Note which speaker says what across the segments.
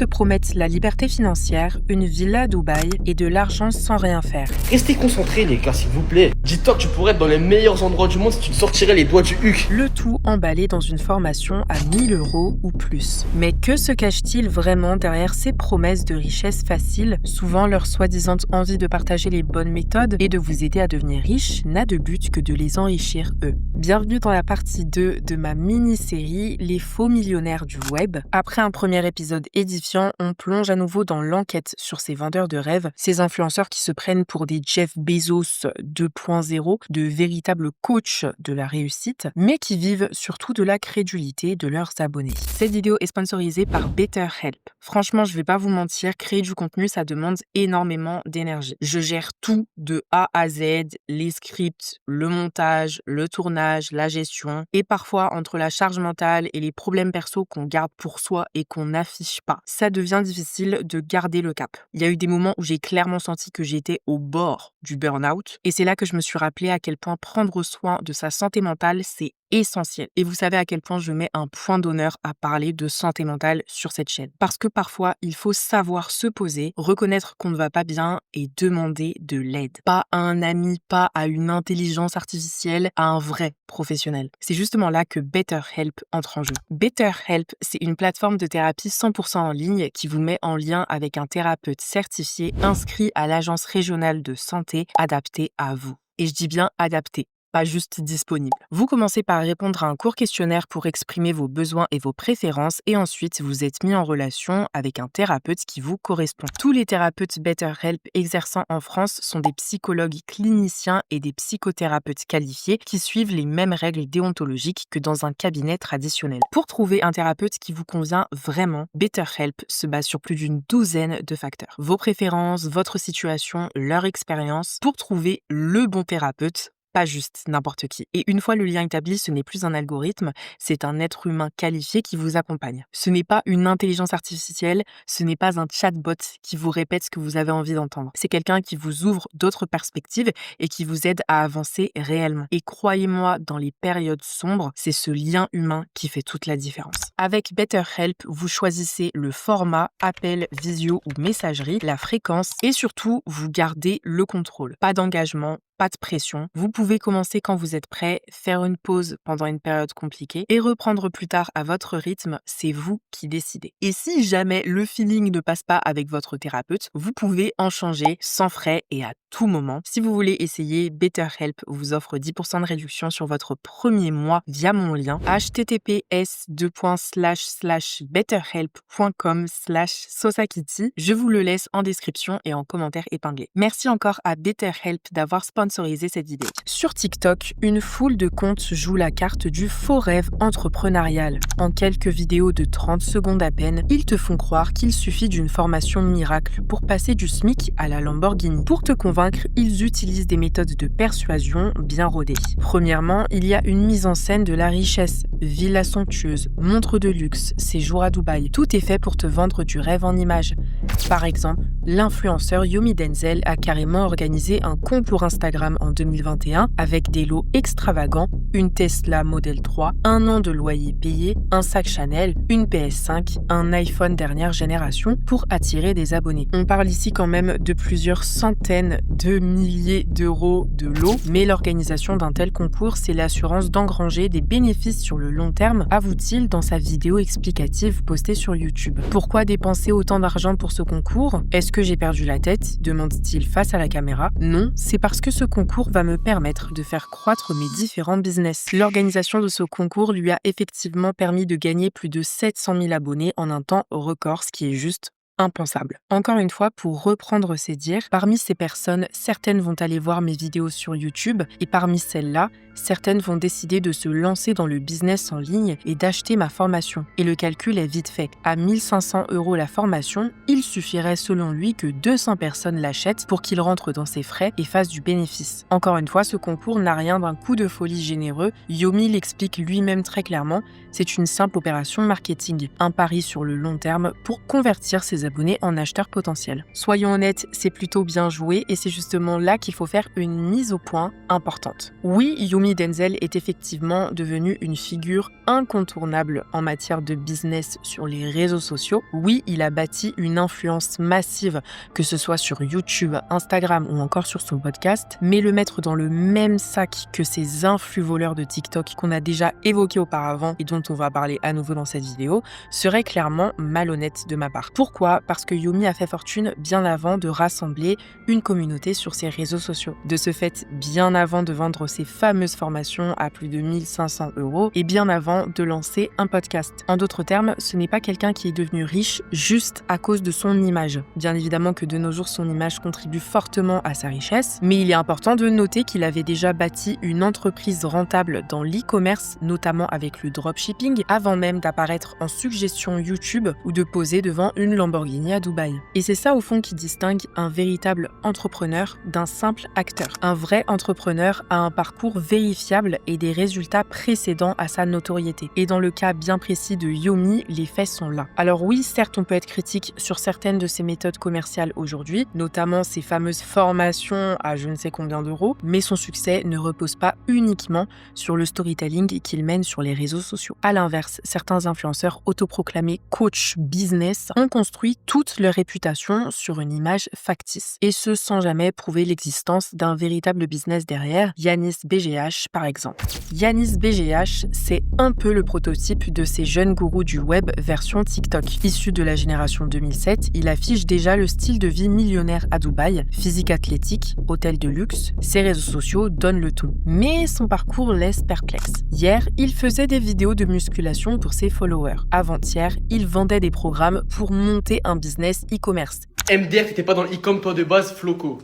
Speaker 1: te promettent la liberté financière, une villa à Dubaï et de l'argent sans rien faire.
Speaker 2: Restez concentrés les gars, s'il vous plaît. Dis-toi que tu pourrais être dans les meilleurs endroits du monde si tu te sortirais les doigts du huc.
Speaker 1: Le tout emballé dans une formation à 1000 € ou plus. Mais que se cache-t-il vraiment derrière ces promesses de richesse facile? Souvent, leur soi-disant envie de partager les bonnes méthodes et de vous aider à devenir riche n'a de but que de les enrichir eux. Bienvenue dans la partie 2 de ma mini-série Les faux millionnaires du web. Après un premier épisode édifiant, on plonge à nouveau dans l'enquête sur ces vendeurs de rêves, ces influenceurs qui se prennent pour des Jeff Bezos 2.0, de véritables coachs de la réussite, mais qui vivent surtout de la crédulité de leurs abonnés. Cette vidéo est sponsorisée par BetterHelp. Franchement, je vais pas vous mentir, créer du contenu, ça demande énormément d'énergie. Je gère tout de A à Z, les scripts, le montage, le tournage, la gestion, et parfois entre la charge mentale et les problèmes perso qu'on garde pour soi et qu'on n'affiche pas, ça devient difficile de garder le cap. Il y a eu des moments où j'ai clairement senti que j'étais au bord du burn-out, et c'est là que je me suis rappelé à quel point prendre soin de sa santé mentale, c'est essentiel. Et vous savez à quel point je mets un point d'honneur à parler de santé mentale sur cette chaîne. Parce que parfois, il faut savoir se poser, reconnaître qu'on ne va pas bien et demander de l'aide. Pas à un ami, pas à une intelligence artificielle, à un vrai professionnel. C'est justement là que BetterHelp entre en jeu. BetterHelp, c'est une plateforme de thérapie 100% en ligne qui vous met en lien avec un thérapeute certifié inscrit à l'agence régionale de santé adaptée à vous. Et je dis bien adapté, pas juste disponible. Vous commencez par répondre à un court questionnaire pour exprimer vos besoins et vos préférences et ensuite vous êtes mis en relation avec un thérapeute qui vous correspond. Tous les thérapeutes BetterHelp exerçant en France sont des psychologues cliniciens et des psychothérapeutes qualifiés qui suivent les mêmes règles déontologiques que dans un cabinet traditionnel. Pour trouver un thérapeute qui vous convient vraiment, BetterHelp se base sur plus d'une douzaine de facteurs. Vos préférences, votre situation, leur expérience, pour trouver le bon thérapeute, pas juste n'importe qui. Et une fois le lien établi, ce n'est plus un algorithme, c'est un être humain qualifié qui vous accompagne. Ce n'est pas une intelligence artificielle, ce n'est pas un chatbot qui vous répète ce que vous avez envie d'entendre. C'est quelqu'un qui vous ouvre d'autres perspectives et qui vous aide à avancer réellement. Et croyez-moi, dans les périodes sombres, c'est ce lien humain qui fait toute la différence. Avec BetterHelp, vous choisissez le format, appel, visio ou messagerie, la fréquence et surtout, vous gardez le contrôle. Pas d'engagement, pas de pression. Vous pouvez commencer quand vous êtes prêt, faire une pause pendant une période compliquée et reprendre plus tard à votre rythme, c'est vous qui décidez. Et si jamais le feeling ne passe pas avec votre thérapeute, vous pouvez en changer sans frais et à tout moment. Si vous voulez essayer, BetterHelp vous offre 10% de réduction sur votre premier mois via mon lien https://betterhelp.com/sosakitty. Je vous le laisse en description et en commentaire épinglé. Merci encore à BetterHelp d'avoir sponsorisé cette vidéo. Sur TikTok, une foule de comptes joue la carte du faux rêve entrepreneurial. En quelques vidéos de 30 secondes à peine, ils te font croire qu'il suffit d'une formation miracle pour passer du SMIC à la Lamborghini. Pour te convaincre, ils utilisent des méthodes de persuasion bien rodées. Premièrement, il y a une mise en scène de la richesse, villa somptueuse, montre de luxe, séjour à Dubaï. Tout est fait pour te vendre du rêve en images. Par exemple, l'influenceur Yomi Denzel a carrément organisé un concours Instagram en 2021 avec des lots extravagants, une Tesla Model 3, un an de loyer payé, un sac Chanel, une PS5, un iPhone dernière génération pour attirer des abonnés. On parle ici quand même de plusieurs centaines de milliers d'euros de lots, mais l'organisation d'un tel concours, c'est l'assurance d'engranger des bénéfices sur le long terme, avoue-t-il dans sa vidéo explicative postée sur YouTube. Pourquoi dépenser autant d'argent pour ce concours? Est-ce que j'ai perdu la tête? Demande-t-il face à la caméra. Non, c'est parce que ce concours va me permettre de faire croître mes différents business. L'organisation de ce concours lui a effectivement permis de gagner plus de 700 000 abonnés en un temps record, ce qui est juste impensable. Encore une fois, pour reprendre ses dires, parmi ces personnes, certaines vont aller voir mes vidéos sur YouTube et parmi celles-là, certaines vont décider de se lancer dans le business en ligne et d'acheter ma formation. Et le calcul est vite fait. À 1 500 € la formation, il suffirait selon lui que 200 personnes l'achètent pour qu'il rentre dans ses frais et fasse du bénéfice. Encore une fois, ce concours n'a rien d'un coup de folie généreux. Yomi l'explique lui-même très clairement, c'est une simple opération marketing, un pari sur le long terme pour convertir ses abonnés en acheteurs potentiels. Soyons honnêtes, c'est plutôt bien joué et c'est justement là qu'il faut faire une mise au point importante. Oui, Yomi Denzel est effectivement devenu une figure incontournable en matière de business sur les réseaux sociaux. Oui, il a bâti une influence massive, que ce soit sur YouTube, Instagram ou encore sur son podcast, mais le mettre dans le même sac que ces influx voleurs de TikTok qu'on a déjà évoqués auparavant et dont on va parler à nouveau dans cette vidéo, serait clairement malhonnête de ma part. Pourquoi ? Parce que Yomi a fait fortune bien avant de rassembler une communauté sur ses réseaux sociaux. De ce fait, bien avant de vendre ses fameuses formations à plus de 1500 € et bien avant de lancer un podcast. En d'autres termes, ce n'est pas quelqu'un qui est devenu riche juste à cause de son image. Bien évidemment que de nos jours, son image contribue fortement à sa richesse, mais il est important de noter qu'il avait déjà bâti une entreprise rentable dans l'e-commerce, notamment avec le dropshipping, avant même d'apparaître en suggestion YouTube ou de poser devant une Lamborghini à Dubaï. Et c'est ça au fond qui distingue un véritable entrepreneur d'un simple acteur. Un vrai entrepreneur a un parcours vérifiable et des résultats précédents à sa notoriété. Et dans le cas bien précis de Yomi, les faits sont là. Alors oui, certes, on peut être critique sur certaines de ses méthodes commerciales aujourd'hui, notamment ses fameuses formations à je ne sais combien d'euros, mais son succès ne repose pas uniquement sur le storytelling qu'il mène sur les réseaux sociaux. À l'inverse, certains influenceurs autoproclamés coach business ont construit toute leur réputation sur une image factice, et ce sans jamais prouver l'existence d'un véritable business derrière. Yanis BGH par exemple. Yanis BGH, c'est un peu le prototype de ces jeunes gourous du web version TikTok. Issu de la génération 2007, il affiche déjà le style de vie millionnaire à Dubaï, physique athlétique, hôtel de luxe, ses réseaux sociaux donnent le ton. Mais son parcours laisse perplexe. Hier, il faisait des vidéos de musculation pour ses followers. Avant-hier, il vendait des programmes pour monter un business e-commerce.
Speaker 2: MDR, t'étais pas dans le e-com toi de base, Floco.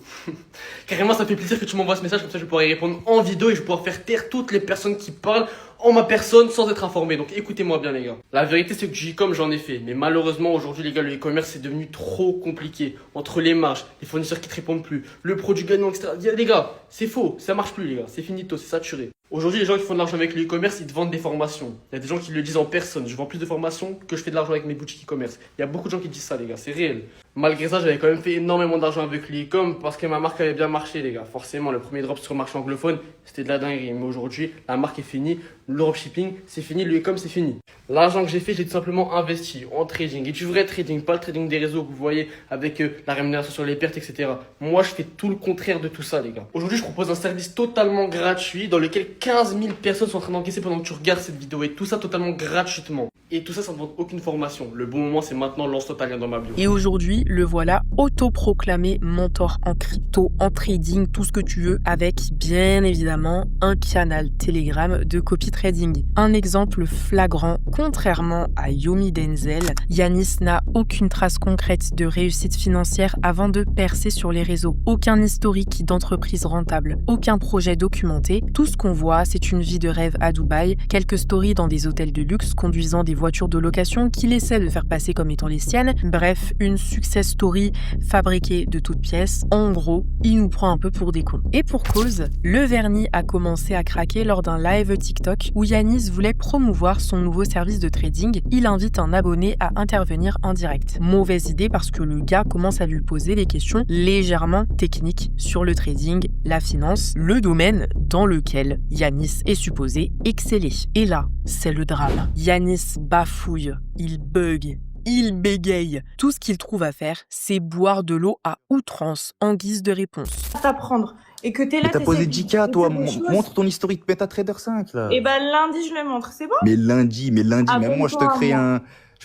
Speaker 2: Carrément, ça me fait plaisir que tu m'envoies ce message, comme ça je pourrai y répondre en vidéo et je vais pouvoir faire taire toutes les personnes qui parlent en ma personne sans être informé. Donc écoutez-moi bien les gars. La vérité c'est que du e-com j'en ai fait, mais malheureusement aujourd'hui les gars, le e-commerce c'est devenu trop compliqué. Entre les marges, les fournisseurs qui te répondent plus, le produit gagnant, etc. Les gars, c'est faux, ça marche plus les gars, c'est finito, c'est saturé. Aujourd'hui, les gens qui font de l'argent avec le e-commerce, ils te vendent des formations. Il y a des gens qui le disent en personne. Je vends plus de formations que je fais de l'argent avec mes boutiques e-commerce. Il y a beaucoup de gens qui disent ça, les gars. C'est réel. Malgré ça, j'avais quand même fait énormément d'argent avec le e-com parce que ma marque avait bien marché, les gars. Forcément, le premier drop sur le marché anglophone, c'était de la dinguerie. Mais aujourd'hui, la marque est finie. Le dropshipping, c'est fini. Le e-com, c'est fini. L'argent que j'ai fait, j'ai tout simplement investi en trading. Et du vrai trading, pas le trading des réseaux que vous voyez avec la rémunération sur les pertes, etc. Moi, je fais tout le contraire de tout ça, les gars. Aujourd'hui, je propose un service totalement gratuit dans lequel 15 000 personnes sont en train d'encaisser pendant que tu regardes cette vidéo. Et tout ça totalement gratuitement. Et tout ça, ça ne demande aucune formation. Le bon moment, c'est maintenant. Lance-toi ta lien dans ma bio.
Speaker 1: Et aujourd'hui, le voilà autoproclamé mentor en crypto, en trading, tout ce que tu veux, avec bien évidemment un canal Telegram de copy trading. Un exemple flagrant, contrairement à Yomi Denzel, Yanis n'a aucune trace concrète de réussite financière avant de percer sur les réseaux. Aucun historique d'entreprise rentable, aucun projet documenté. Tout ce qu'on voit, c'est une vie de rêve à Dubaï, quelques stories dans des hôtels de luxe conduisant des voitures de location qu'il essaie de faire passer comme étant les siennes. Bref, une success story fabriquée de toutes pièces. En gros, il nous prend un peu pour des cons. Et pour cause, le vernis a commencé à craquer lors d'un live TikTok où Yanis voulait promouvoir son nouveau service de trading. Il invite un abonné à intervenir en direct. Mauvaise idée parce que le gars commence à lui poser des questions légèrement techniques sur le trading, la finance, le domaine dans lequel Yanis est supposé exceller. Et là, c'est le drame. Yanis bafouille, il bug, il bégaye. Tout ce qu'il trouve à faire, c'est boire de l'eau à outrance en guise de réponse.
Speaker 3: T'apprendre et que t'es là,
Speaker 4: t'as posé 10K, toi, montre ton historique MetaTrader 5, là.
Speaker 3: Et bah lundi, je le montre, c'est bon?
Speaker 4: Mais lundi, même moi, je te crée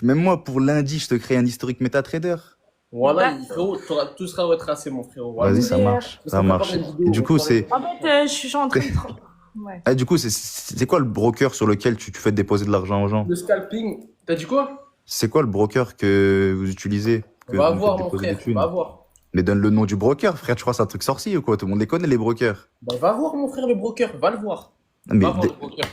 Speaker 4: même moi, pour lundi, je te crée un historique MetaTrader.
Speaker 2: Voilà, frérot, tout sera retracé, mon frérot.
Speaker 4: Vas-y, ça marche, ça marche. Et du coup, c'est...
Speaker 3: En fait, je suis en train de... Ouais.
Speaker 4: Ah, du coup, c'est quoi le broker sur lequel tu fais déposer de l'argent aux gens?
Speaker 2: Le scalping, t'as dit quoi?
Speaker 4: C'est quoi le broker que vous utilisez?
Speaker 2: Va voir, mon frère, va voir.
Speaker 4: Mais donne le nom du broker, frère, tu crois que c'est un truc sorcier ou quoi? Tout le monde les connaît, les brokers.
Speaker 2: Bah, va voir, mon frère, le broker, va le voir.
Speaker 4: Mais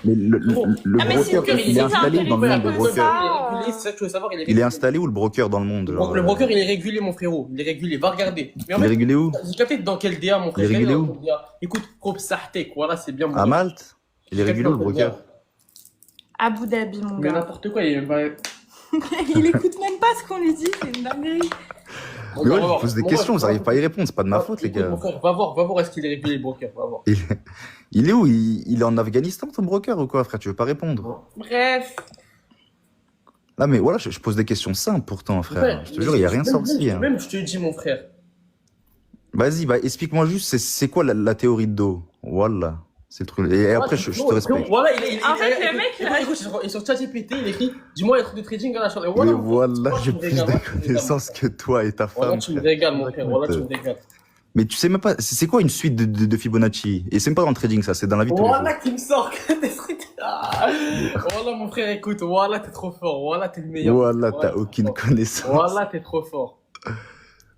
Speaker 4: le broker, il est installé dans le monde, le broker.
Speaker 2: C'est ça que tu veux savoir,
Speaker 4: il est installé où, le broker, dans le monde?
Speaker 2: Le broker, il est régulé, mon frérot. Il est régulé, va regarder.
Speaker 4: Il est régulé où?
Speaker 2: J'ai capté dans quel DA, mon frère.
Speaker 4: Il est régulé où?
Speaker 2: Écoute, Sahtek, voilà, c'est bien.
Speaker 4: À Malte? Il est régulé où, le broker?
Speaker 3: Abu Dhabi, mon gars.
Speaker 2: Mais n'importe quoi, il est...
Speaker 3: Il écoute même pas ce qu'on lui dit, c'est une dinguerie.
Speaker 2: Mon
Speaker 4: Mais
Speaker 2: gars,
Speaker 4: ouais,
Speaker 2: va
Speaker 4: je
Speaker 2: voir.
Speaker 4: pose des
Speaker 2: Mon
Speaker 4: questions,
Speaker 2: gars,
Speaker 4: vous n'arrivez pas à y répondre, c'est pas de ma faute, les
Speaker 2: écoute,
Speaker 4: gars.
Speaker 2: mon frère, va voir est-ce qu'il est régulier, le broker, va voir.
Speaker 4: Il, il est où? Il est en Afghanistan, ton broker, ou quoi, frère? Tu veux pas répondre?
Speaker 3: Bref.
Speaker 4: Là, mais voilà, je pose des questions simples pourtant, frère.
Speaker 2: Ouais,
Speaker 4: Je te jure, il n'y a rien sorti. Hein.
Speaker 2: Même, je te dis, mon frère.
Speaker 4: Vas-y, bah, explique-moi juste, c'est quoi la théorie de dos? Voilà, c'est le truc. Et après, je te respecte.
Speaker 2: Voilà,
Speaker 3: En fait, le mec,
Speaker 2: écoute, il est sur ChatGPT, il écrit, dis-moi les trucs de trading à la chambre.
Speaker 4: Mais
Speaker 2: Voilà,
Speaker 4: voilà, j'ai
Speaker 2: tu me
Speaker 4: plus
Speaker 2: régales,
Speaker 4: de
Speaker 2: voilà, tu me régales.
Speaker 4: connaissances que toi et ta
Speaker 2: Voilà,
Speaker 4: femme.
Speaker 2: tu me
Speaker 4: frère.
Speaker 2: régales, mon frère. Voilà, tu me régales.
Speaker 4: Mais tu sais même pas, c'est quoi une suite de Fibonacci? Et c'est même pas dans le trading, ça, c'est dans la vie de tous les jours.
Speaker 2: Voilà qui me sort que des trucs. Ah. Voilà, mon frère, écoute, voilà, t'es trop fort. Voilà, t'es le meilleur.
Speaker 4: Voilà, t'as
Speaker 2: t'es
Speaker 4: aucune
Speaker 2: trop fort.
Speaker 4: connaissance.
Speaker 2: Voilà, t'es trop fort.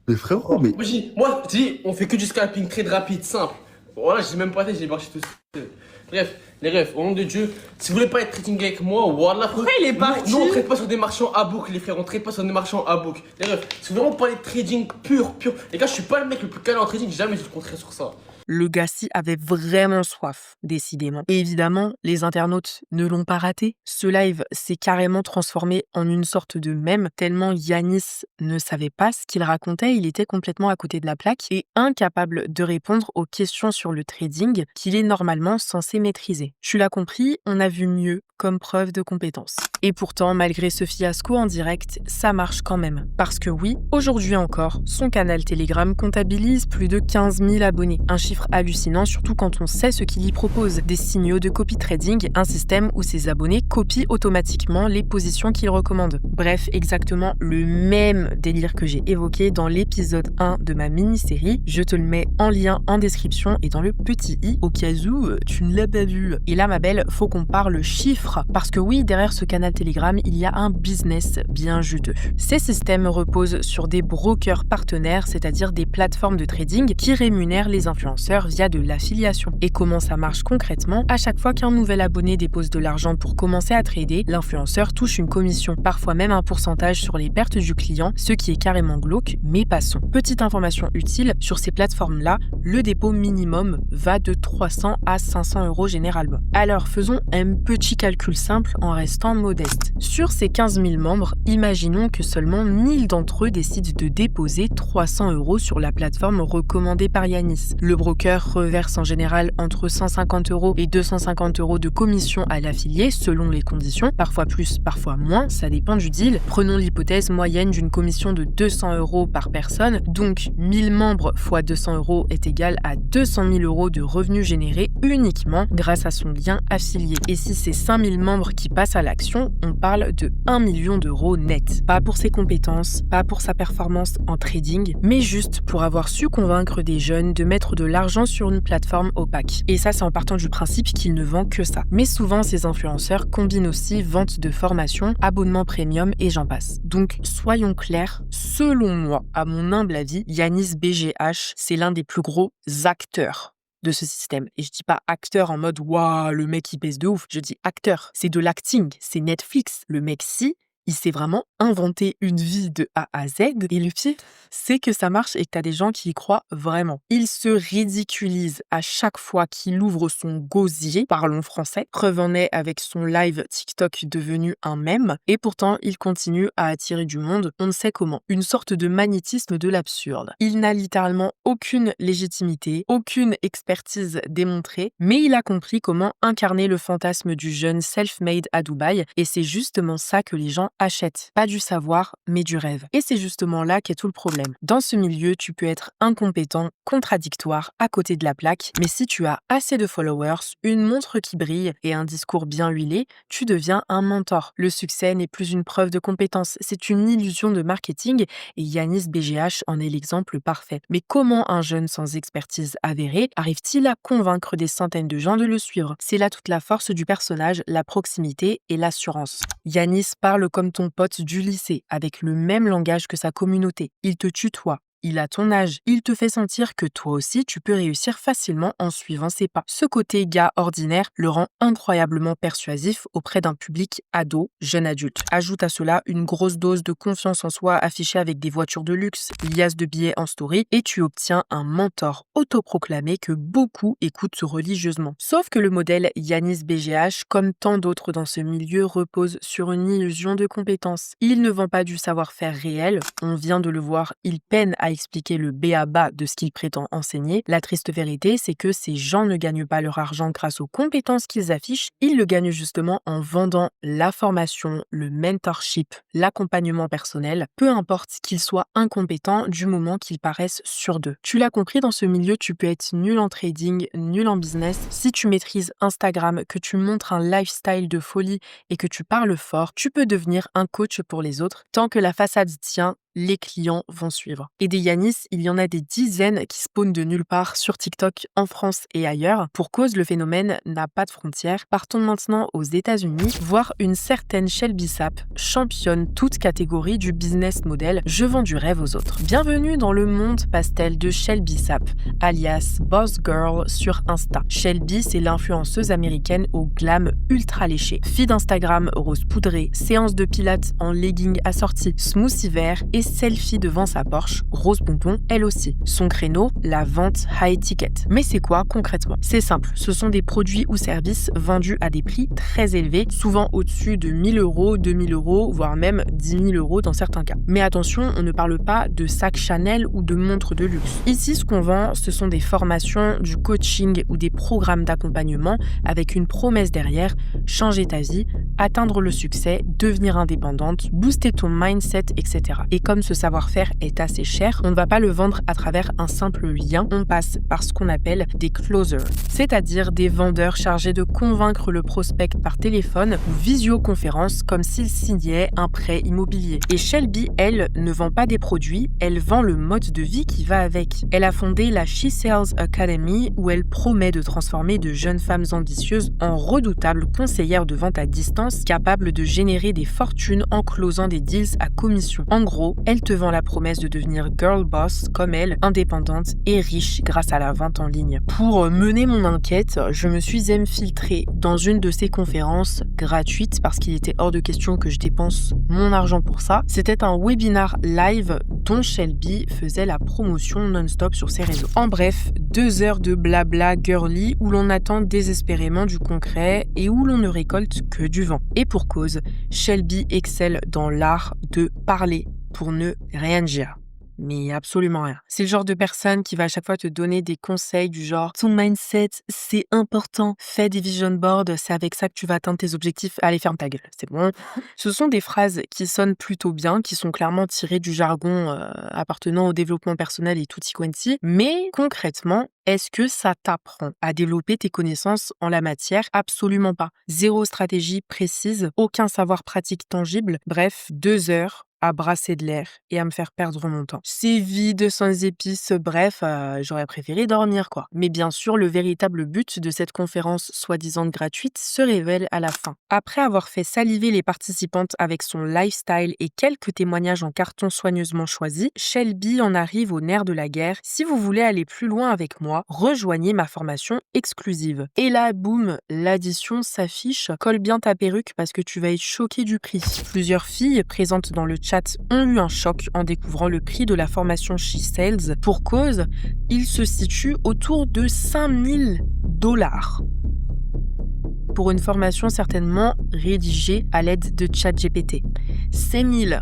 Speaker 4: Mais frérot, mais.
Speaker 2: Moi, je dis, on fait que du scalping trade rapide, simple. Voilà, j'ai même pas fait, j'ai marché tout seul. Bref, les refs, au nom de Dieu, si vous voulez pas être trading avec moi, voilà.
Speaker 3: Pourquoi il est parti?
Speaker 2: Nous, on trade pas sur des marchands à book, les frères, on trade pas sur des marchands à book. Les refs, si vous voulez vraiment parler de trading pur. Les gars, je suis pas le mec le plus calé en trading, j'ai jamais vu le contraire sur ça.
Speaker 1: Le Gassi avait vraiment soif, décidément. Et évidemment, les internautes ne l'ont pas raté. Ce live s'est carrément transformé en une sorte de mème, tellement Yanis ne savait pas ce qu'il racontait, il était complètement à côté de la plaque et incapable de répondre aux questions sur le trading qu'il est normalement censé maîtriser. Tu l'as compris, on a vu mieux comme preuve de compétence. Et pourtant, malgré ce fiasco en direct, ça marche quand même. Parce que oui, aujourd'hui encore, son canal Telegram comptabilise plus de 15 000 abonnés. Un chiffre hallucinant, surtout quand on sait ce qu'il y propose. Des signaux de copy trading, un système où ses abonnés copient automatiquement les positions qu'il recommande. Bref, exactement le même délire que j'ai évoqué dans l'épisode 1 de ma mini-série. Je te le mets en lien en description et dans le petit i au cas où tu ne l'as pas vu. Et là, ma belle, faut qu'on parle chiffres. Parce que oui, derrière ce canal Telegram, il y a un business bien juteux. Ces systèmes reposent sur des brokers partenaires, c'est-à-dire des plateformes de trading qui rémunèrent les influenceurs via de l'affiliation. Et comment ça marche concrètement? À chaque fois qu'un nouvel abonné dépose de l'argent pour commencer à trader, l'influenceur touche une commission, parfois même un pourcentage sur les pertes du client, ce qui est carrément glauque, mais passons. Petite information utile, sur ces plateformes-là, le dépôt minimum va de 300 à 500 € généralement. Alors faisons un petit calcul simple en restant modeste. Sur ces 15 000 membres, imaginons que seulement 1000 d'entre eux décident de déposer 300 € sur la plateforme recommandée par Yanis. Le broker reverse en général entre 150 € et 250 € de commission à l'affilié selon les conditions, parfois plus, parfois moins, ça dépend du deal. Prenons l'hypothèse moyenne d'une commission de 200 € par personne, donc 1000 membres x 200 € est égal à 200 000 € de revenus générés uniquement grâce à son lien affilié. Et si c'est 5000 membres qui passent à l'action, on parle de 1 million d'euros net. Pas pour ses compétences, pas pour sa performance en trading, mais juste pour avoir su convaincre des jeunes de mettre de l'argent sur une plateforme opaque. Et ça, c'est en partant du principe qu'il ne vend que ça. Mais souvent, ces influenceurs combinent aussi vente de formation, abonnement premium et j'en passe. Donc, soyons clairs, selon moi, à mon humble avis, Yanis BGH, c'est l'un des plus gros acteurs de ce système. Et je dis pas acteur en mode « Waouh, le mec il pèse de ouf ». Je dis acteur. C'est de l'acting. C'est Netflix. Le mec, si, il s'est vraiment inventé une vie de A à Z. Et le pire, c'est que ça marche et que t'as des gens qui y croient vraiment. Il se ridiculise à chaque fois qu'il ouvre son gosier, parlons français. Preuve en est avec son live TikTok devenu un mème. Et pourtant, il continue à attirer du monde, on ne sait comment. Une sorte de magnétisme de l'absurde. Il n'a littéralement aucune légitimité, aucune expertise démontrée, mais il a compris comment incarner le fantasme du jeune self-made à Dubaï. Et c'est justement ça que les gens achètent. Pas du savoir, mais du rêve. Et c'est justement là qu'est tout le problème. Dans ce milieu, tu peux être incompétent, contradictoire, à côté de la plaque, mais si tu as assez de followers, une montre qui brille et un discours bien huilé, tu deviens un mentor. Le succès n'est plus une preuve de compétence, c'est une illusion de marketing et Yanis BGH en est l'exemple parfait. Mais comment un jeune sans expertise avérée arrive-t-il à convaincre des centaines de gens de le suivre? C'est là toute la force du personnage, la proximité et l'assurance. Yanis parle comme ton pote du lycée, avec le même langage que sa communauté. Il te tutoie. il a ton âge. Il te fait sentir que toi aussi, tu peux réussir facilement en suivant ses pas. Ce côté gars ordinaire le rend incroyablement persuasif auprès d'un public ado, jeune adulte. Ajoute à cela une grosse dose de confiance en soi affichée avec des voitures de luxe, liasses de billets en story et tu obtiens un mentor autoproclamé que beaucoup écoutent religieusement. Sauf que le modèle Yanis BGH, comme tant d'autres dans ce milieu, repose sur une illusion de compétence. Il ne vend pas du savoir-faire réel, on vient de le voir, il peine à expliquer le b.a.-ba de ce qu'il prétend enseigner. La triste vérité, c'est que ces gens ne gagnent pas leur argent grâce aux compétences qu'ils affichent, ils le gagnent justement en vendant la formation, le mentorship, l'accompagnement personnel, peu importe qu'ils soient incompétents du moment qu'ils paraissent sûrs d'eux. Tu l'as compris, dans ce milieu, tu peux être nul en trading, nul en business. Si tu maîtrises Instagram, que tu montres un lifestyle de folie et que tu parles fort, tu peux devenir un coach pour les autres. Tant que la façade tient, les clients vont suivre. Et des Yanis, il y en a des dizaines qui spawnent de nulle part sur TikTok en France et ailleurs. Pour cause, le phénomène n'a pas de frontières. Partons maintenant aux États-Unis, voir une certaine Shelby Sapp, championne toute catégorie du business model. Je vends du rêve aux autres. Bienvenue dans le monde pastel de Shelby Sapp, alias Boss Girl sur Insta. Shelby, c'est l'influenceuse américaine au glam ultra léché. Feed d'Instagram rose poudré, séance de pilates en legging assorti, smoothie vert et selfie devant sa Porsche, rose bonbon elle aussi. Son créneau, la vente high ticket. Mais c'est quoi concrètement? C'est simple, ce sont des produits ou services vendus à des prix très élevés, souvent au-dessus de 1 000 €, 2 000 €, voire même 10 000 € dans certains cas. Mais attention, on ne parle pas de sacs Chanel ou de montres de luxe. Ici, ce qu'on vend, ce sont des formations, du coaching ou des programmes d'accompagnement avec une promesse derrière, changer ta vie, atteindre le succès, devenir indépendante, booster ton mindset, etc. Et comme ce savoir-faire est assez cher, on ne va pas le vendre à travers un simple lien, on passe par ce qu'on appelle des closers, c'est-à-dire des vendeurs chargés de convaincre le prospect par téléphone ou visioconférence comme s'il signait un prêt immobilier. Et Shelby, elle, ne vend pas des produits, elle vend le mode de vie qui va avec. Elle a fondé la She Sells Academy où elle promet de transformer de jeunes femmes ambitieuses en redoutables conseillères de vente à distance capables de générer des fortunes en closant des deals à commission. En gros, elle te vend la promesse de devenir girl boss comme elle, indépendante et riche grâce à la vente en ligne. Pour mener mon enquête, je me suis infiltrée dans une de ces conférences gratuites parce qu'il était hors de question que je dépense mon argent pour ça. C'était un webinar live dont Shelby faisait la promotion non-stop sur ses réseaux. En bref, 2 heures de blabla girly où l'on attend désespérément du concret et où l'on ne récolte que du vent. Et pour cause, Shelby excelle dans l'art de parler pour ne rien dire. Mais absolument rien. C'est le genre de personne qui va à chaque fois te donner des conseils du genre « Ton mindset, c'est important. Fais des vision boards, c'est avec ça que tu vas atteindre tes objectifs. Allez, ferme ta gueule. » C'est bon. Ce sont des phrases qui sonnent plutôt bien, qui sont clairement tirées du jargon appartenant au développement personnel et tutti quanti. Mais concrètement, est-ce que ça t'apprend à développer tes connaissances en la matière? Absolument pas. Zéro stratégie précise, aucun savoir pratique tangible. Bref, 2 heures à brasser de l'air et à me faire perdre mon temps. C'est vide, sans épices, bref, j'aurais préféré dormir quoi. Mais bien sûr, le véritable but de cette conférence soi-disant gratuite se révèle à la fin. Après avoir fait saliver les participantes avec son lifestyle et quelques témoignages en carton soigneusement choisis, Shelby en arrive au nerf de la guerre. Si vous voulez aller plus loin avec moi, rejoignez ma formation exclusive. Et là, boum, l'addition s'affiche. Colle bien ta perruque parce que tu vas être choqué du prix. Plusieurs filles présentes dans le chat ont eu un choc en découvrant le prix de la formation She Sells. Pour cause, il se situe autour de 5 000 $. Pour une formation certainement rédigée à l'aide de ChatGPT. 5 000.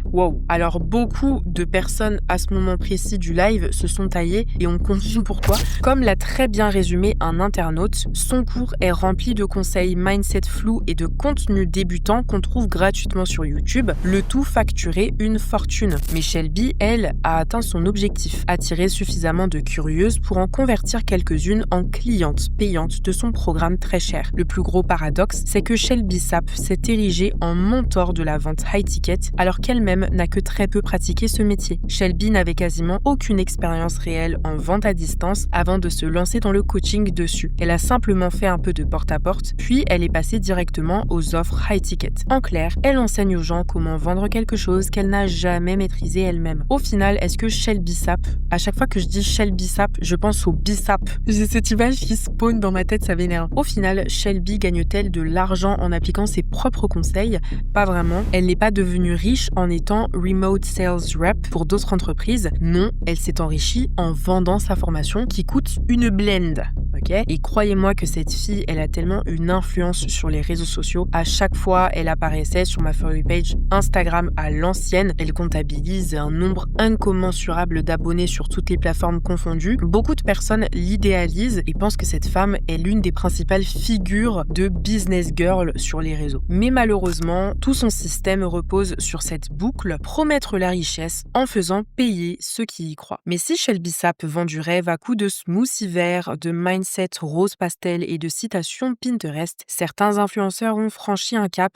Speaker 1: Wow. Alors beaucoup de personnes à ce moment précis du live se sont taillées et ont compris pourquoi. Comme l'a très bien résumé un internaute, son cours est rempli de conseils mindset flou et de contenus débutants qu'on trouve gratuitement sur YouTube, le tout facturé une fortune. Mais Shelby, elle, a atteint son objectif, attirer suffisamment de curieuses pour en convertir quelques-unes en clientes payantes de son programme très cher. Le plus gros paradoxe, c'est que Shelby Sapp s'est érigée en mentor de la vente high ticket alors qu'elle-même n'a que très peu pratiqué ce métier. Shelby n'avait quasiment aucune expérience réelle en vente à distance avant de se lancer dans le coaching dessus. Elle a simplement fait un peu de porte-à-porte, puis elle est passée directement aux offres high ticket. En clair, elle enseigne aux gens comment vendre quelque chose qu'elle n'a jamais maîtrisé elle-même. Au final, est-ce que Shelby Sapp, à chaque fois que je dis Shelby Sapp, je pense au BISAP. J'ai cette image qui spawn dans ma tête, ça vénère. Au final, Shelby gagne-t-elle de l'argent en appliquant ses propres conseils? Pas vraiment. Elle n'est pas devenue riche en étant remote sales rep pour d'autres entreprises. Non, elle s'est enrichie en vendant sa formation qui coûte une blende. Et croyez-moi que cette fille, elle a tellement une influence sur les réseaux sociaux. À chaque fois, elle apparaissait sur ma For You page Instagram à l'ancienne. Elle comptabilise un nombre incommensurable d'abonnés sur toutes les plateformes confondues. Beaucoup de personnes l'idéalisent et pensent que cette femme est l'une des principales figures de business girl sur les réseaux. Mais malheureusement, tout son système repose sur cette boucle, promettre la richesse en faisant payer ceux qui y croient. Mais si Shelby Sapp vend du rêve à coups de smoothie vert, de mindset rose pastel et de citations Pinterest, certains influenceurs ont franchi un cap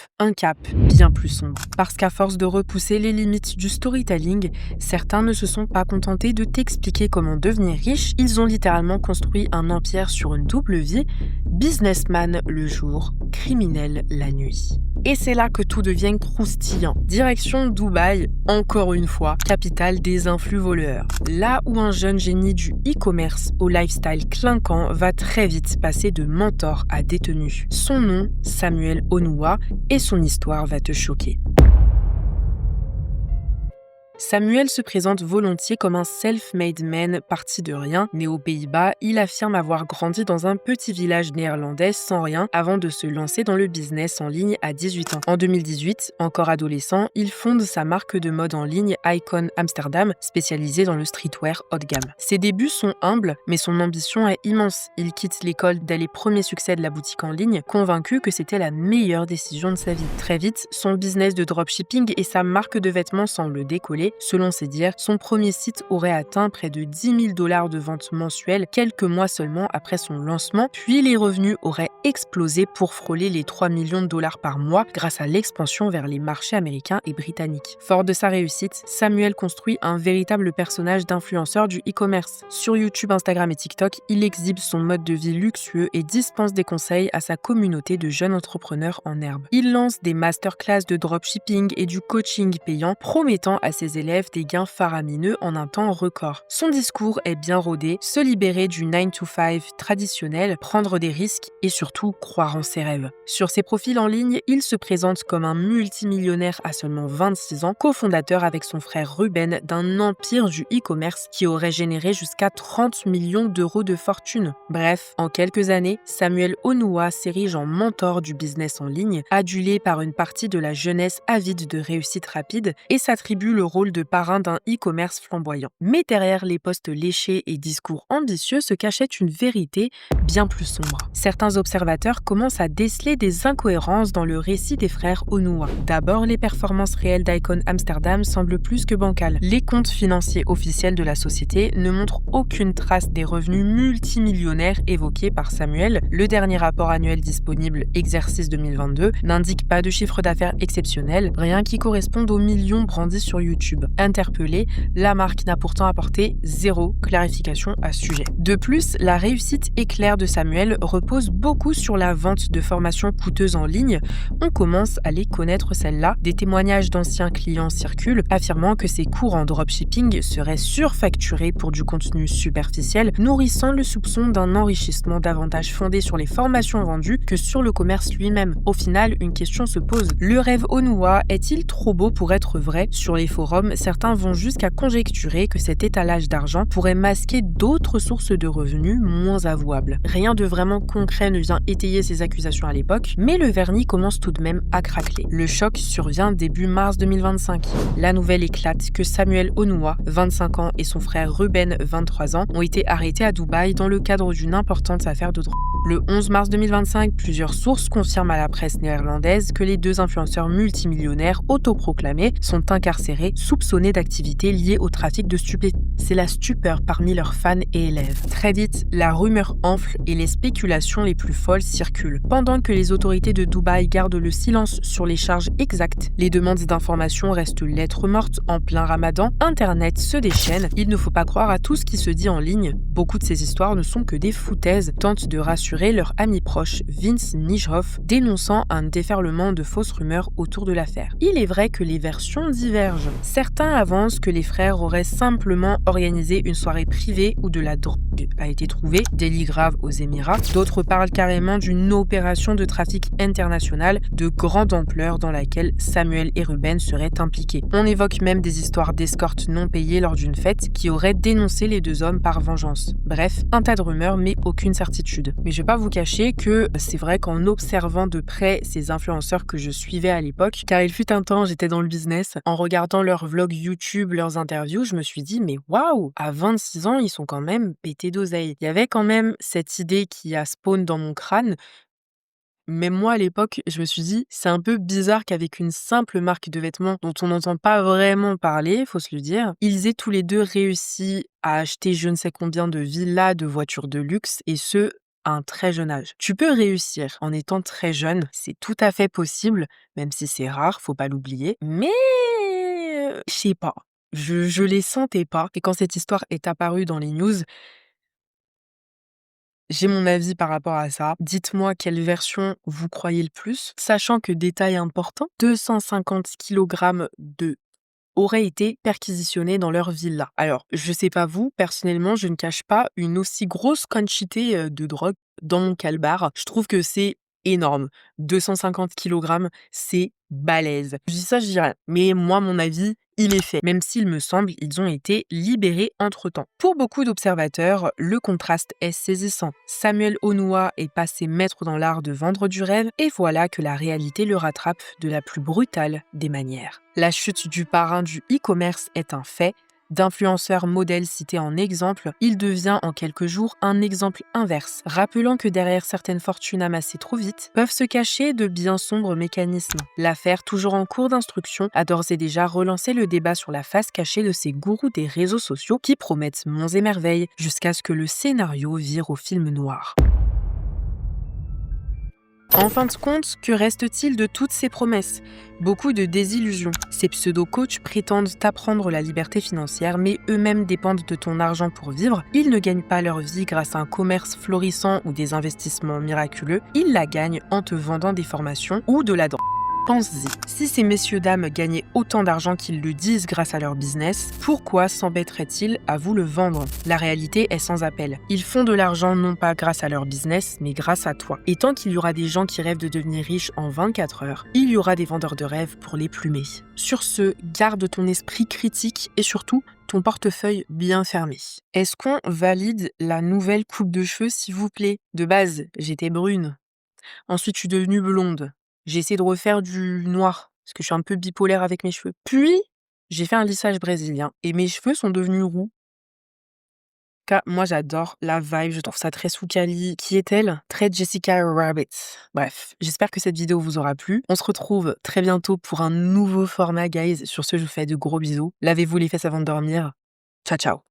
Speaker 1: bien plus sombre. Parce qu'à force de repousser les limites du storytelling, certains ne se sont pas contentés de t'expliquer comment devenir riche, ils ont littéralement construit un empire sur une double vie, businessman le jour, criminel la nuit. Et c'est là que tout devient croustillant. Direction Dubaï, encore une fois, capitale des influx voleurs. Là où un jeune génie du e-commerce au lifestyle clinquant va très vite passer de mentor à détenu. Son nom, Samuel Onuwa, et son histoire va te choquer. Samuel se présente volontiers comme un self-made man parti de rien. Né aux Pays-Bas, il affirme avoir grandi dans un petit village néerlandais sans rien avant de se lancer dans le business en ligne à 18 ans. En 2018, encore adolescent, il fonde sa marque de mode en ligne Icon Amsterdam, spécialisée dans le streetwear haut de gamme. Ses débuts sont humbles, mais son ambition est immense. Il quitte l'école dès les premiers succès de la boutique en ligne, convaincu que c'était la meilleure décision de sa vie. Très vite, son business de dropshipping et sa marque de vêtements semblent décoller. Selon ses dires, son premier site aurait atteint près de 10 000 $ de ventes mensuelles quelques mois seulement après son lancement, puis les revenus auraient explosé pour frôler les 3 millions de $ par mois grâce à l'expansion vers les marchés américains et britanniques. Fort de sa réussite, Samuel construit un véritable personnage d'influenceur du e-commerce. Sur YouTube, Instagram et TikTok, il exhibe son mode de vie luxueux et dispense des conseils à sa communauté de jeunes entrepreneurs en herbe. Il lance des masterclass de dropshipping et du coaching payant, promettant à ses élèves des gains faramineux en un temps record. Son discours est bien rodé, se libérer du 9 to 5 traditionnel, prendre des risques et surtout croire en ses rêves. Sur ses profils en ligne, il se présente comme un multimillionnaire à seulement 26 ans, cofondateur avec son frère Ruben d'un empire du e-commerce qui aurait généré jusqu'à 30 millions € de fortune. Bref, en quelques années, Samuel Onuwa s'érige en mentor du business en ligne, adulé par une partie de la jeunesse avide de réussite rapide et s'attribue le rôle de parrain d'un e-commerce flamboyant. Mais derrière les posts léchés et discours ambitieux se cachait une vérité bien plus sombre. Certains observateurs commencent à déceler des incohérences dans le récit des frères Onuwa. D'abord, les performances réelles d'Icon Amsterdam semblent plus que bancales. Les comptes financiers officiels de la société ne montrent aucune trace des revenus multimillionnaires évoqués par Samuel. Le dernier rapport annuel disponible, exercice 2022, n'indique pas de chiffre d'affaires exceptionnel, rien qui corresponde aux millions brandis sur YouTube. Interpellée, la marque n'a pourtant apporté zéro clarification à ce sujet. De plus, la réussite éclair de Samuel repose beaucoup sur la vente de formations coûteuses en ligne. On commence à les connaître celles-là. Des témoignages d'anciens clients circulent, affirmant que ces cours en dropshipping seraient surfacturés pour du contenu superficiel, nourrissant le soupçon d'un enrichissement davantage fondé sur les formations vendues que sur le commerce lui-même. Au final, une question se pose. Le rêve Onuwa est-il trop beau pour être vrai? Sur les forums, certains vont jusqu'à conjecturer que cet étalage d'argent pourrait masquer d'autres sources de revenus moins avouables. Rien de vraiment concret ne vient étayer ces accusations à l'époque, mais le vernis commence tout de même à craqueler. Le choc survient début mars 2025. La nouvelle éclate que Samuel Onuwa, 25 ans, et son frère Ruben, 23 ans, ont été arrêtés à Dubaï dans le cadre d'une importante affaire de drogue. Le 11 mars 2025, plusieurs sources confirment à la presse néerlandaise que les deux influenceurs multimillionnaires autoproclamés sont incarcérés sous soupçonnés d'activités liées au trafic de stupéfiants. C'est la stupeur parmi leurs fans et élèves. Très vite, la rumeur enfle et les spéculations les plus folles circulent. Pendant que les autorités de Dubaï gardent le silence sur les charges exactes, les demandes d'informations restent lettres mortes en plein ramadan, Internet se déchaîne. Il ne faut pas croire à tout ce qui se dit en ligne. Beaucoup de ces histoires ne sont que des foutaises, tentent de rassurer leur ami proche Vince Nijhoff, dénonçant un déferlement de fausses rumeurs autour de l'affaire. Il est vrai que les versions divergent. Certains avancent que les frères auraient simplement organisé une soirée privée où de la drogue a été trouvée, délit grave aux Émirats. D'autres parlent carrément d'une opération de trafic international de grande ampleur dans laquelle Samuel et Ruben seraient impliqués. On évoque même des histoires d'escortes non payées lors d'une fête qui auraient dénoncé les deux hommes par vengeance. Bref, un tas de rumeurs mais aucune certitude. Mais je vais pas vous cacher que c'est vrai qu'en observant de près ces influenceurs que je suivais à l'époque, car il fut un temps j'étais dans le business, en regardant leurs vlogs YouTube, leurs interviews, je me suis dit mais waouh, à 26 ans ils sont quand même pétés d'oseille. Il y avait quand même cette idée qui a spawn dans mon crâne. Même moi, à l'époque, je me suis dit, c'est un peu bizarre qu'avec une simple marque de vêtements dont on n'entend pas vraiment parler, faut se le dire, ils aient tous les deux réussi à acheter je ne sais combien de villas, de voitures de luxe, et ce, à un très jeune âge. Tu peux réussir en étant très jeune, c'est tout à fait possible, même si c'est rare, faut pas l'oublier, mais je sais pas. Je les sentais pas. Et quand cette histoire est apparue dans les news, j'ai mon avis par rapport à ça. Dites-moi quelle version vous croyez le plus, sachant que détail important, 250 kg de auraient été perquisitionnés dans leur villa. Alors, je sais pas vous, personnellement, je ne cache pas une aussi grosse quantité de drogue dans mon calbar. Je trouve que c'est énorme. 250 kg, c'est balèze. Je dis ça, je dis rien. Mais moi, mon avis, il est fait. Même s'il me semble, ils ont été libérés entre-temps. Pour beaucoup d'observateurs, le contraste est saisissant. Samuel Onua est passé maître dans l'art de vendre du rêve et voilà que la réalité le rattrape de la plus brutale des manières. La chute du parrain du e-commerce est un fait. D'influenceur modèle cité en exemple, il devient en quelques jours un exemple inverse, rappelant que derrière certaines fortunes amassées trop vite, peuvent se cacher de bien sombres mécanismes. L'affaire, toujours en cours d'instruction, a d'ores et déjà relancé le débat sur la face cachée de ces gourous des réseaux sociaux qui promettent monts et merveilles, jusqu'à ce que le scénario vire au film noir. En fin de compte, que reste-t-il de toutes ces promesses ? Beaucoup de désillusions. Ces pseudo-coachs prétendent t'apprendre la liberté financière, mais eux-mêmes dépendent de ton argent pour vivre. Ils ne gagnent pas leur vie grâce à un commerce florissant ou des investissements miraculeux. Ils la gagnent en te vendant des formations ou de la drogue. Pense-y, si ces messieurs-dames gagnaient autant d'argent qu'ils le disent grâce à leur business, pourquoi s'embêteraient-ils à vous le vendre ? La réalité est sans appel. Ils font de l'argent non pas grâce à leur business, mais grâce à toi. Et tant qu'il y aura des gens qui rêvent de devenir riches en 24 heures, il y aura des vendeurs de rêves pour les plumer. Sur ce, garde ton esprit critique et surtout, ton portefeuille bien fermé. Est-ce qu'on valide la nouvelle coupe de cheveux, s'il vous plaît ? De base, j'étais brune. Ensuite, je suis devenue blonde. J'ai essayé de refaire du noir, parce que je suis un peu bipolaire avec mes cheveux. Puis, j'ai fait un lissage brésilien, et mes cheveux sont devenus roux. Moi, j'adore la vibe, je trouve ça très soukali. Qui est-elle ? Très Jessica Rabbit. Bref, j'espère que cette vidéo vous aura plu. On se retrouve très bientôt pour un nouveau format, guys. Sur ce, je vous fais de gros bisous. Lavez-vous les fesses avant de dormir. Ciao, ciao.